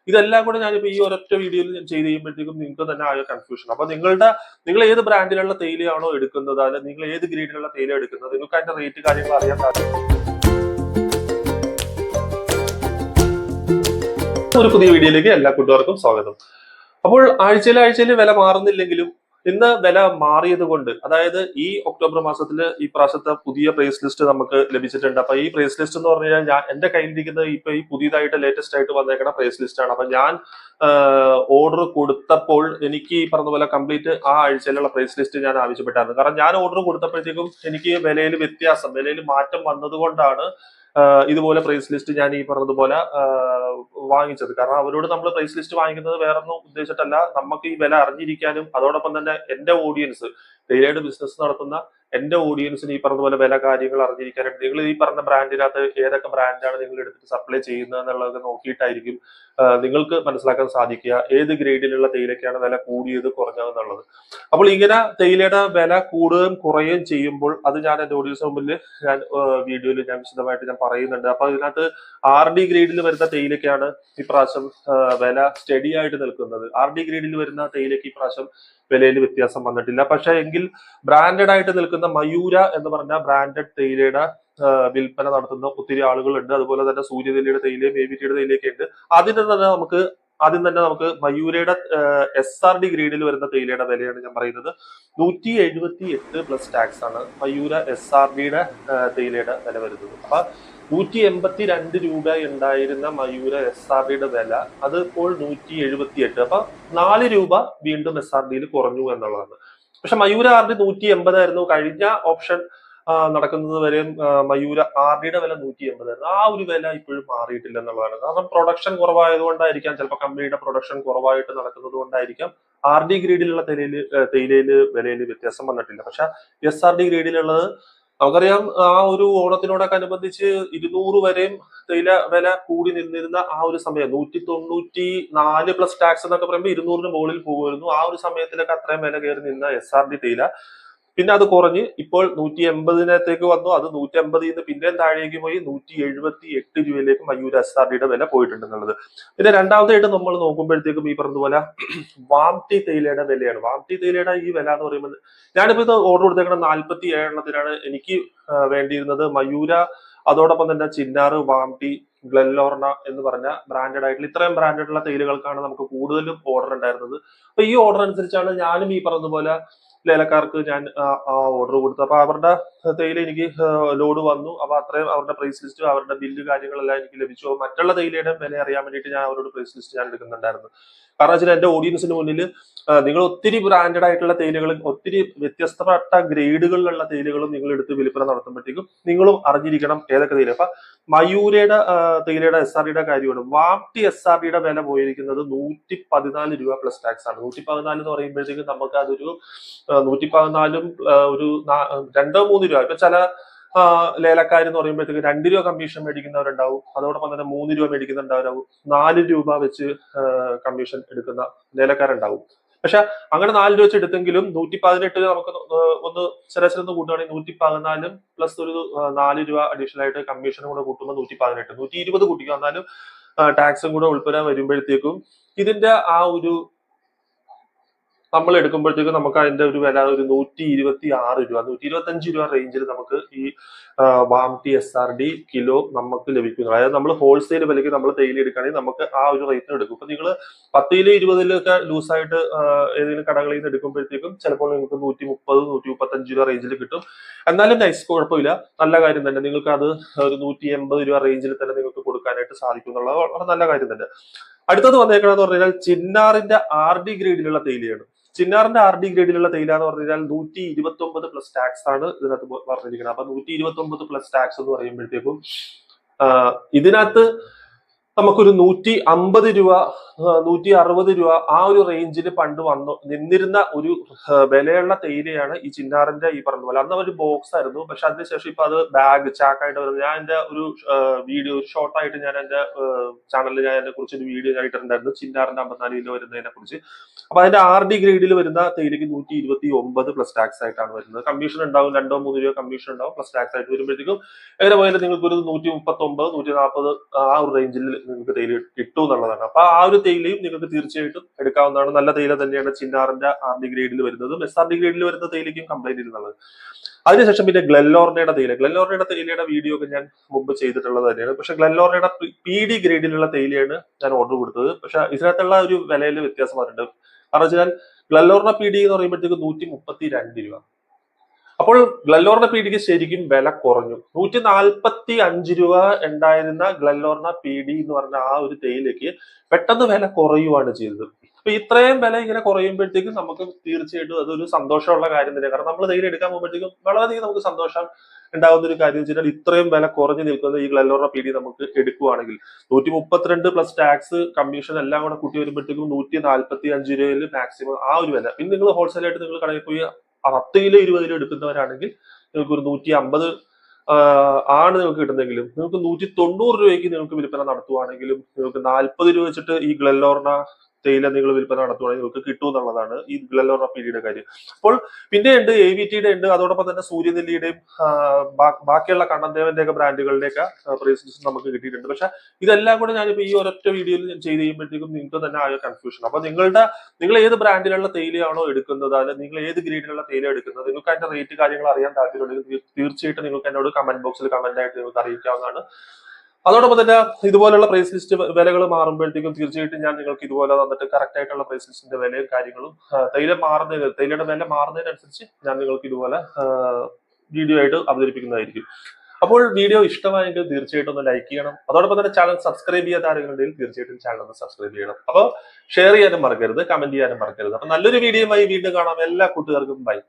ഇതെല്ലാം കൂടെ ഞാനിപ്പോ ഈ ഒരൊറ്റ വീഡിയോയിൽ ഞാൻ ചെയ്ത് കഴിയുമ്പോഴത്തേക്കും നിങ്ങൾക്ക് തന്നെ ആയ കൺഫ്യൂഷൻ. അപ്പൊ നിങ്ങൾ ഏത് ബ്രാൻഡിലുള്ള തേയിലയാണോ എടുക്കുന്നത്, അല്ലെങ്കിൽ നിങ്ങൾ ഏത് ഗ്രേഡിലുള്ള തേയില എടുക്കുന്നത്, നിങ്ങൾക്ക് അതിന്റെ റേറ്റ് കാര്യങ്ങൾ അറിയാൻ താല്പര്യം. ഒരു പുതിയ വീഡിയോയിലേക്ക് എല്ലാ കൂട്ടുകാർക്കും സ്വാഗതം. അപ്പോൾ ആഴ്ചയിൽ വില മാറുന്നില്ലെങ്കിലും ഇന്ന് വില മാറിയത് കൊണ്ട്, അതായത് ഈ ഒക്ടോബർ മാസത്തിൽ ഈ പ്രാവശ്യത്തെ പുതിയ പ്രൈസ് ലിസ്റ്റ് നമുക്ക് ലഭിച്ചിട്ടുണ്ട്. അപ്പൊ ഈ പ്രൈസ് ലിസ്റ്റ് എന്ന് പറഞ്ഞു കഴിഞ്ഞാൽ എന്റെ കയ്യിലിരിക്കുന്നത് ഇപ്പൊ ഈ പുതിയതായിട്ട് ലേറ്റസ്റ്റ് ആയിട്ട് വന്നേക്കുന്ന പ്രൈസ് ലിസ്റ്റ് ആണ്. അപ്പൊ ഞാൻ ഓർഡർ കൊടുത്തപ്പോൾ എനിക്ക് ഈ പറഞ്ഞ പോലെ കംപ്ലീറ്റ് ആ ആഴ്ചയിലുള്ള പ്രൈസ് ലിസ്റ്റ് ഞാൻ ആവശ്യപ്പെട്ടായിരുന്നു. കാരണം ഞാൻ ഓർഡർ കൊടുത്തപ്പോഴത്തേക്കും എനിക്ക് വിലയിൽ മാറ്റം വന്നതുകൊണ്ടാണ് ഇതുപോലെ പ്രൈസ് ലിസ്റ്റ് ഞാൻ ഈ പറഞ്ഞതുപോലെ വാങ്ങിച്ചത്. കാരണം അവരോട് നമ്മൾ പ്രൈസ് ലിസ്റ്റ് വാങ്ങിക്കുന്നത് വേറൊന്നും ഉദ്ദേശിച്ചിട്ടല്ല, നമുക്ക് ഈ വില അറിഞ്ഞിരിക്കാനും അതോടൊപ്പം തന്നെ എന്റെ ഓഡിയൻസ്, തേയിലയുടെ ബിസിനസ് നടത്തുന്ന എന്റെ ഓഡിയൻസിന് ഈ പറഞ്ഞ പോലെ വില കാര്യങ്ങൾ അറിഞ്ഞിരിക്കാനായിട്ട് നിങ്ങൾ ഈ പറഞ്ഞ ബ്രാൻഡിനകത്ത് ഏതൊക്കെ ബ്രാൻഡാണ് നിങ്ങൾ എടുത്തിട്ട് സപ്ലൈ ചെയ്യുന്നത് എന്നുള്ളത് നോക്കിയിട്ടായിരിക്കും നിങ്ങൾക്ക് മനസ്സിലാക്കാൻ സാധിക്കുക ഏത് ഗ്രേഡിലുള്ള തേയിലയ്ക്കാണ് വില കൂടിയത് കുറഞ്ഞതെന്നുള്ളത്. അപ്പോൾ ഇങ്ങനെ തേയിലയുടെ വില കൂടുകയും കുറയുകയും ചെയ്യുമ്പോൾ അത് ഞാൻ എന്റെ ഓഡിയൻസ് മുമ്പിൽ ഞാൻ വീഡിയോയിൽ ഞാൻ വിശദമായിട്ട് ഞാൻ പറയുന്നുണ്ട്. അപ്പൊ ഇതിനകത്ത് RD ഗ്രേഡിൽ വരുന്ന തേയിലയ്ക്കാണ് ഇപ്രാവശ്യം വില സ്റ്റഡി ആയിട്ട് നിൽക്കുന്നത്. RD ഗ്രേഡിൽ വരുന്ന തേയിലയ്ക്ക് ഇപ്രാവശ്യം വിലയിൽ വ്യത്യാസം വന്നിട്ടില്ല. പക്ഷെ എങ്കിൽ ബ്രാൻഡഡ് ആയിട്ട് നിൽക്കുന്ന മയൂര എന്ന് പറഞ്ഞ ബ്രാൻഡഡ് തേയിലയുടെ വിൽപ്പന നടത്തുന്ന ഒത്തിരി ആളുകളുണ്ട്. അതുപോലെ തന്നെ സൂര്യതേയിലയുടെ തേയിലയും AVTയുടെ തേയിലയൊക്കെ ഉണ്ട്. ആദ്യം തന്നെ നമുക്ക് മയൂരയുടെ SRD ഗ്രേഡിൽ വരുന്ന തേയിലയുടെ വിലയാണ് ഞാൻ പറയുന്നത്. 178 പ്ലസ് ടാക്സ് ആണ് മയൂര SRDയുടെ തേയിലയുടെ വില വരുന്നത്. അപ്പൊ 182 രൂപ ഉണ്ടായിരുന്ന മയൂര SRDയുടെ വില അത് ഇപ്പോൾ 178. അപ്പൊ 4 രൂപ വീണ്ടും SRDയിൽ കുറഞ്ഞു എന്നുള്ളതാണ്. പക്ഷെ മയൂര RD 180 ആയിരുന്നു കഴിഞ്ഞ ഓപ്ഷൻ നടക്കുന്നത് വരെയും. മയൂര RDയുടെ വില 180 ആയിരുന്നു. ആ ഒരു വില ഇപ്പോഴും മാറിയിട്ടില്ല എന്നുള്ളതാണ്. കാരണം പ്രൊഡക്ഷൻ കുറവായതുകൊണ്ടായിരിക്കാം, ചിലപ്പോൾ കമ്പനിയുടെ പ്രൊഡക്ഷൻ കുറവായിട്ട് നടക്കുന്നത് കൊണ്ടായിരിക്കാം RD ഗ്രേഡിലുള്ള തേയിലയില് വിലയിൽ വ്യത്യാസം വന്നിട്ടില്ല. പക്ഷെ SRD ഗ്രേഡിലുള്ളത് നമുക്കറിയാം, ആ ഒരു ഓണത്തിനോടൊക്കെ അനുബന്ധിച്ച് 200 വരെയും തേയില വില കൂടി നിന്നിരുന്ന ആ ഒരു സമയം 194 പ്ലസ് ടാക്സ് എന്നൊക്കെ പറയുമ്പോൾ 200-ന് മുകളിൽ പോകുമായിരുന്നു. ആ ഒരു സമയത്തിലൊക്കെ അത്രയും വില കയറി നിന്ന SRD തേയില പിന്നെ അത് കുറഞ്ഞ് ഇപ്പോൾ 180-നകത്തേക്ക് വന്നു. അത് 150-ന്ന് പിന്നെയും താഴേക്ക് പോയി 178 രൂപയിലേക്ക് മയൂര SRDയുടെ വില പോയിട്ടുണ്ടെന്നുള്ളത്. പിന്നെ രണ്ടാമതായിട്ട് നമ്മൾ നോക്കുമ്പോഴത്തേക്കും ഈ പറഞ്ഞതുപോലെ വാംടി തേയിലയുടെ വിലയാണ്. വാംടി തേയിലയുടെ ഈ വില എന്ന് പറയുമ്പോൾ ഞാനിപ്പോ ഇത് ഓർഡർ കൊടുത്തേക്കുന്ന 47 എണ്ണത്തിനാണ് എനിക്ക് വേണ്ടിയിരുന്നത്. മയൂര, അതോടൊപ്പം തന്നെ ചിന്നാർ, വാംടി, ഗ്ലെൻലോർണ എന്ന് പറഞ്ഞ ബ്രാൻഡഡ് ആയിട്ടുള്ള ഇത്രയും ബ്രാൻഡഡുള്ള തേയിലകൾക്കാണ് നമുക്ക് കൂടുതലും ഓർഡർ ഉണ്ടായിരുന്നത്. അപ്പൊ ഈ ഓർഡർ അനുസരിച്ചാണ് ഞാനും ഈ പറഞ്ഞതുപോലെ ലേലക്കാർക്ക് ഞാൻ ആ ഓർഡർ കൊടുത്തു. അപ്പൊ അവരുടെ തേയില എനിക്ക് ലോഡ് വന്നു. അപ്പൊ അത്രയും അവരുടെ പ്രൈസ് ലിസ്റ്റ്, അവരുടെ ബില്ല് കാര്യങ്ങളെല്ലാം എനിക്ക് ലഭിച്ചു. മറ്റുള്ള തേയിലയുടെ വില അറിയാൻ വേണ്ടിയിട്ട് ഞാൻ അവരോട് പ്രൈസ് ലിസ്റ്റ് ഞാൻ എടുക്കുന്നുണ്ടായിരുന്നു. കാരണം വെച്ചാൽ എന്റെ ഓഡിയൻസിന് മുന്നിൽ നിങ്ങൾ ഒത്തിരി ബ്രാൻഡഡ് ആയിട്ടുള്ള തേയിലകളും ഒത്തിരി വ്യത്യസ്തപ്പെട്ട ഗ്രേഡുകളിലുള്ള തേയിലകളും നിങ്ങൾ എടുത്ത് വിൽപ്പന നടത്തുമ്പോഴത്തേക്കും നിങ്ങളും അറിഞ്ഞിരിക്കണം ഏതൊക്കെ തേയില. അപ്പൊ മയൂരയുടെ തേയിലയുടെ SRDയുടെ കാര്യമാണ്. വാംടി SRDയുടെ വില പോയിരിക്കുന്നത് 114 രൂപ പ്ലസ് ടാക്സ് ആണ്. 114 എന്ന് പറയുമ്പോഴത്തേക്കും നമുക്ക് അതൊരു 114-ഉം ഒരു 2-3 രൂപ. ഇപ്പൊ ചില ലേലക്കാരെന്ന് പറയുമ്പോഴത്തേക്ക് 2 രൂപ കമ്മീഷൻ മേടിക്കുന്നവരുണ്ടാവും. അതോടൊപ്പം തന്നെ 3 രൂപ മേടിക്കുന്നുണ്ടാവും. 4 രൂപ വെച്ച് കമ്മീഷൻ എടുക്കുന്ന ലേലക്കാരുണ്ടാവും. പക്ഷെ അങ്ങനെ 4 രൂപ വെച്ച് എടുത്തെങ്കിലും 118 നമുക്ക് ഒന്ന് ശരാശരി കൂട്ടുകയാണെങ്കിൽ 114 പ്ലസ് ഒരു 4 രൂപ അഡീഷണൽ ആയിട്ട് കമ്മീഷനും കൂടെ കൂട്ടുമ്പോൾ 118, 120 കൂട്ടിക്കുക. എന്നാലും ടാക്സും കൂടെ ഉൾപ്പെടെ വരുമ്പോഴത്തേക്കും ഇതിന്റെ ആ ഒരു നമ്മൾ എടുക്കുമ്പോഴത്തേക്കും നമുക്ക് അതിന്റെ ഒരു വില ഒരു 126 രൂപ, 125 രൂപ റേഞ്ചിൽ നമുക്ക് ഈ വാംടി SRD കിലോ നമുക്ക് ലഭിക്കുന്നു. അതായത് നമ്മൾ ഹോൾസെയിൽ വിലയ്ക്ക് നമ്മൾ തേയില എടുക്കുകയാണെങ്കിൽ നമുക്ക് ആ ഒരു റേറ്റിന് എടുക്കും. ഇപ്പൊ നിങ്ങൾ 10-ല് 20-ലൊക്കെ ലൂസായിട്ട് ഏതെങ്കിലും കടകളിൽ നിന്ന് എടുക്കുമ്പോഴത്തേക്കും ചിലപ്പോൾ നിങ്ങൾക്ക് 130, 135 രൂപ റേഞ്ചിൽ കിട്ടും. എന്നാലും നൈസ്, കുഴപ്പമില്ല, നല്ല കാര്യം തന്നെ. നിങ്ങൾക്ക് അത് ഒരു 180 രൂപ റേഞ്ചിൽ തന്നെ നിങ്ങൾക്ക് കൊടുക്കാനായിട്ട് സാധിക്കും എന്നുള്ളത് വളരെ നല്ല കാര്യം തന്നെ. അടുത്തത് വന്നേക്കണമെന്ന് പറഞ്ഞു കഴിഞ്ഞാൽ ചിന്നാറിന്റെ RD ഗ്രേഡിലുള്ള തേയിലയാണ്. ചിന്നാറിന്റെ RD ഗ്രേഡിലുള്ള തേയില എന്ന് പറഞ്ഞു കഴിഞ്ഞാൽ 129 പ്ലസ് ടാക്സ് ആണ് ഇതിനകത്ത് പറഞ്ഞിരിക്കുന്നത്. അപ്പൊ 129 പ്ലസ് ടാക്സ് എന്ന് പറയുമ്പോഴത്തേക്കും ഇതിനകത്ത് നമുക്കൊരു 150 രൂപ, 160 രൂപ ആ ഒരു റേഞ്ചിൽ പണ്ട് നിന്നിരുന്ന ഒരു വിലയുള്ള തേയിലയാണ് ഈ ചിന്നാറിന്റെ ഈ പറഞ്ഞ പോലെ. അന്ന് ഒരു ബോക്സ് ആയിരുന്നു. പക്ഷെ അതിനുശേഷം ഇപ്പൊ അത് ബാഗ്, ചാക്കായിട്ട് വരുന്നത്. ഞാൻ എന്റെ ഒരു വീഡിയോ, ഒരു ഷോർട്ടായിട്ട് ഞാൻ എന്റെ ചാനലിൽ ഞാൻ അതിനെ കുറിച്ച് ഒരു വീഡിയോ ഞാൻ ഇട്ടിട്ടുണ്ടായിരുന്നു, ചിന്നാറിന്റെ 54 കിലോ വരുന്നതിനെ കുറിച്ച്. അപ്പൊ അതിന്റെ RD ഗ്രേഡിൽ വരുന്ന തേയിലയ്ക്ക് 129 പ്ലസ് ടാക്സ് ആയിട്ടാണ് വരുന്നത്. കമ്മീഷൻ ഉണ്ടാവും, 2-3 രൂപ കമ്മീഷൻ ഉണ്ടാവും. പ്ലസ് ടാക്സ് ആയിട്ട് വരുമ്പോഴത്തേക്കും എങ്ങനെ പോയാലും നിങ്ങൾക്ക് ഒരു 139, 140 ആ ഒരു റേഞ്ചിൽ നിങ്ങൾക്ക് തേയില കിട്ടും എന്നുള്ളതാണ്. അപ്പൊ ആ ഒരു തേയിലയും നിങ്ങൾക്ക് തീർച്ചയായിട്ടും എടുക്കാവുന്നതാണ്. നല്ല തേയില തന്നെയാണ് ചിന്നാറിന്റെ RD ഗ്രേഡിൽ വരുന്നതും SRD ഗ്രേഡിൽ വരുന്ന തേയിലയ്ക്കും കംപ്ലൈന്റ് ഇല്ലെന്നുള്ളത്. അതിനുശേഷം പിന്നെ ഗ്ലെൻലോർണയുടെ തേയിലയുടെ വീഡിയോ ഒക്കെ ഞാൻ മുമ്പ് ചെയ്തിട്ടുള്ളത് തന്നെയാണ്. പക്ഷെ ഗ്ലെൻലോർണയുടെ PD ഗ്രേഡിലുള്ള തേയിലയാണ് ഞാൻ ഓർഡർ കൊടുത്തത്. പക്ഷെ ഇതിനകത്തുള്ള ഒരു വിലയിൽ വ്യത്യാസം വന്നിട്ടുണ്ട്. കാരണം വെച്ചാൽ ഗ്ലെൻലോർണ PD എന്ന് പറയുമ്പോഴത്തേക്ക് 132 രൂപ. അപ്പോൾ ഗ്ലെൻലോർണ PDക്ക് ശരിക്കും വില കുറഞ്ഞു. 145 രൂപ ഉണ്ടായിരുന്ന ഗ്ലെൻലോർണ PD എന്ന് പറഞ്ഞ ആ ഒരു തേയിലയ്ക്ക് പെട്ടെന്ന് വില കുറയുവാണ് ചെയ്തത്. അപ്പൊ ഇത്രയും വില ഇങ്ങനെ കുറയുമ്പോഴത്തേക്കും നമുക്ക് തീർച്ചയായിട്ടും അതൊരു സന്തോഷമുള്ള കാര്യം തന്നെയാണ്. കാരണം നമ്മൾ തേയില എടുക്കാൻ പോകുമ്പോഴത്തേക്കും വളരെയധികം നമുക്ക് സന്തോഷം ഉണ്ടാകുന്ന ഒരു കാര്യം വെച്ചാൽ ഇത്രയും വില കുറഞ്ഞു നിൽക്കുന്ന ഈ ഗ്ലെൻലോർണ PD നമുക്ക് എടുക്കുവാണെങ്കിൽ 132 പ്ലസ് ടാക്സ് കമ്മീഷൻ എല്ലാം കൂടെ കൂട്ടി വരുമ്പോഴത്തേക്കും 145 രൂപയിൽ മാക്സിമം ആ ഒരു വില. പിന്നെ നിങ്ങൾ ഹോൾസെയിലായിട്ട് നിങ്ങൾ കടയിൽ പോയി 10 കിലോ 20 കിലോ എടുക്കുന്നവരാണെങ്കിൽ നിങ്ങൾക്ക് ഒരു 150 ആണ് നിങ്ങൾക്ക് കിട്ടുന്നെങ്കിലും നിങ്ങൾക്ക് 190 രൂപയ്ക്ക് നിങ്ങൾക്ക് വിൽപ്പന നടത്തുവാണെങ്കിലും നിങ്ങൾക്ക് 40 രൂപ വെച്ചിട്ട് ഈ ഗ്ലെൻലോർണ തേയില നിങ്ങൾ വിൽപ്പന നടത്തുവാണെങ്കിൽ നിങ്ങൾക്ക് കിട്ടും എന്നുള്ളതാണ് ഈ ഗ്ലെൻലോർണ PDയുടെ കാര്യം. അപ്പോൾ പിന്നെ ഉണ്ട് AVTയുടെ ഉണ്ട്, അതോടൊപ്പം തന്നെ സൂര്യനെല്ലിയുടെയും ബാക്കിയുള്ള കണ്ണൻദേവന്റെ ഒക്കെ ബ്രാൻഡുകളുടെയൊക്കെ പ്രൈസ് ലിസ്റ്റ് നമുക്ക് കിട്ടിയിട്ടുണ്ട്. പക്ഷെ ഇതെല്ലാം കൂടെ ഞാനിപ്പോ ഈ ഒരൊറ്റ വീഡിയോയിൽ ഞാൻ ചെയ്ത് കഴിയുമ്പോഴത്തേക്കും നിങ്ങൾക്ക് തന്നെ ആയ കൺഫ്യൂഷൻ. അപ്പൊ നിങ്ങൾ ഏത് ബ്രാൻഡിലുള്ള തേയിലയാണോ എടുക്കുന്നത്, അല്ലെങ്കിൽ നിങ്ങൾ ഏത് ഗ്രേഡിലുള്ള തേയില എടുക്കുന്നത്, നിങ്ങൾക്ക് അതിന്റെ റേറ്റ് കാര്യങ്ങൾ അറിയാൻ താല്പര്യമുണ്ടെങ്കിൽ തീർച്ചയായിട്ടും നിങ്ങൾക്ക് എന്നോട് കമന്റ് ബോക്സിൽ കമന്റ് ആയിട്ട് നിങ്ങൾക്ക് അറിയിക്കാവുന്നതാണ്. അതോടൊപ്പം തന്നെ ഇതുപോലുള്ള പ്രൈസ് ലിസ്റ്റ് വിലകൾ മാറുമ്പോഴത്തേക്കും തീർച്ചയായിട്ടും ഞാൻ നിങ്ങൾക്ക് ഇതുപോലെ വന്നിട്ട് കറക്റ്റ് ആയിട്ടുള്ള പ്രൈസ് ലിസ്റ്റിന്റെ വിലയും കാര്യങ്ങളും തേയിലയുടെ വില മാറുന്നതിനനുസരിച്ച് ഞാൻ നിങ്ങൾക്ക് ഇതുപോലെ വീഡിയോ ആയിട്ട് അവതരിപ്പിക്കുന്നതായിരിക്കും. അപ്പോൾ വീഡിയോ ഇഷ്ടമായെങ്കിൽ തീർച്ചയായിട്ടും ഒന്ന് ലൈക്ക് ചെയ്യണം. അതോടൊപ്പം തന്നെ ചാനൽ സബ്സ്ക്രൈബ് ചെയ്യാത്ത ആരെങ്കിലും തീർച്ചയായിട്ടും ചാനൽ ഒന്ന് സബ്സ്ക്രൈബ് ചെയ്യണം. അപ്പോൾ ഷെയർ ചെയ്യാനും മറക്കരുത്, കമന്റ് ചെയ്യാനും മറക്കരുത്. അപ്പൊ നല്ലൊരു വീഡിയോയുമായി വീണ്ടും കാണാം. എല്ലാ കൂട്ടുകാർക്കും ബൈ.